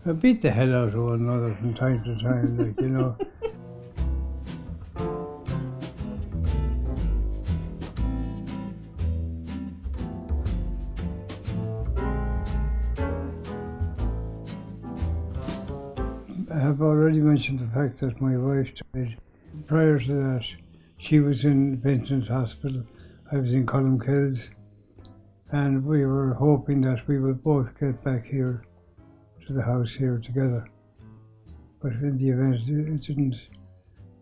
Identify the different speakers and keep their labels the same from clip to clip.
Speaker 1: I beat the hell out of one another from time to time, like, you know. I have already mentioned the fact that my wife died. Prior to that, she was in Vincent's Hospital, I was in Columkills, and we were hoping that we would both get back here to the house here together. But in the event,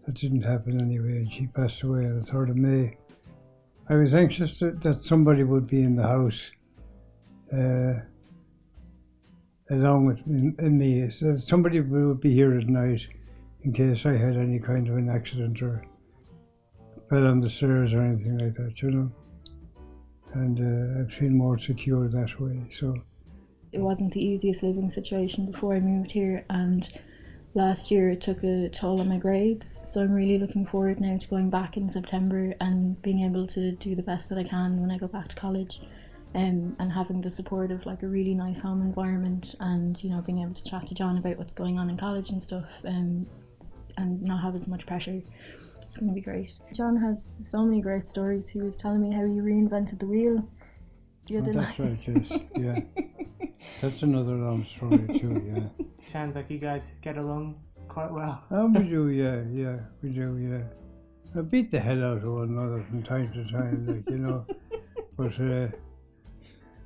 Speaker 1: that didn't happen anyway, and she passed away on the 3rd of May. I was anxious that somebody would be in the house, along with me. So somebody would be here at night in case I had any kind of an accident or fell on the stairs or anything like that, you know. And I feel more secure that way. So
Speaker 2: it wasn't the easiest living situation before I moved here, and last year it took a toll on my grades. So I'm really looking forward now to going back in September and being able to do the best that I can when I go back to college. And having the support of like a really nice home environment, and you know, being able to chat to John about what's going on in college and stuff, and not have as much pressure. It's going to be great. John has so many great stories. He was telling me how he reinvented the wheel.
Speaker 1: that's right, yes, yeah. That's another long story too, yeah.
Speaker 3: Sounds like you guys get along quite well.
Speaker 1: We do, yeah, we do, yeah. I beat the hell out of one another from time to time, like, you know. But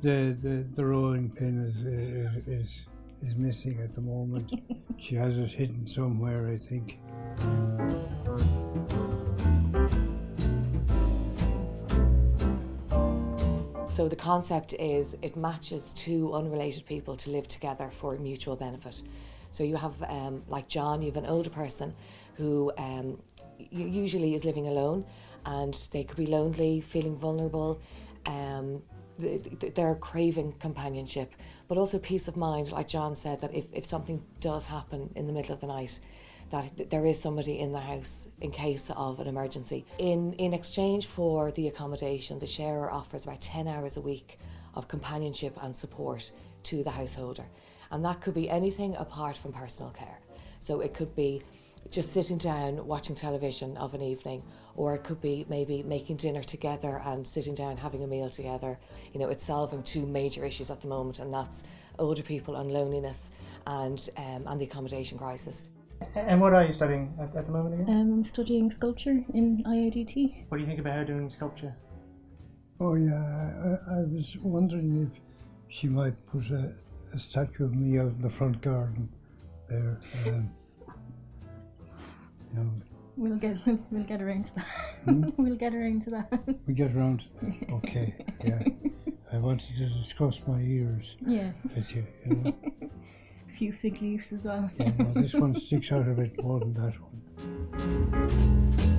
Speaker 1: the rolling pin is missing at the moment. She has it hidden somewhere, I think.
Speaker 4: So the concept is it matches two unrelated people to live together for mutual benefit. So you have, like John, you have an older person who usually is living alone, and they could be lonely, feeling vulnerable. They're craving companionship, but also peace of mind, like John said, that if something does happen in the middle of the night, that there is somebody in the house in case of an emergency. In exchange for the accommodation, the sharer offers about 10 hours a week of companionship and support to the householder. And that could be anything apart from personal care. So it could be just sitting down watching television of an evening, or it could be maybe making dinner together and sitting down having a meal together. You know, it's solving two major issues at the moment, and that's older people and loneliness, and the accommodation crisis.
Speaker 3: And what are you studying at the moment again?
Speaker 2: I'm studying sculpture in IADT.
Speaker 3: What do you think about her doing sculpture?
Speaker 1: Oh yeah, I was wondering if she might put a statue of me out in the front garden there. You know.
Speaker 2: We'll get around to that. We'll get around to that.
Speaker 1: We get around to that. Okay, yeah. I wanted to discuss my ears with you, you know.
Speaker 2: A few fig leaves as well.
Speaker 1: Yeah, no, this one sticks out a bit more than that one.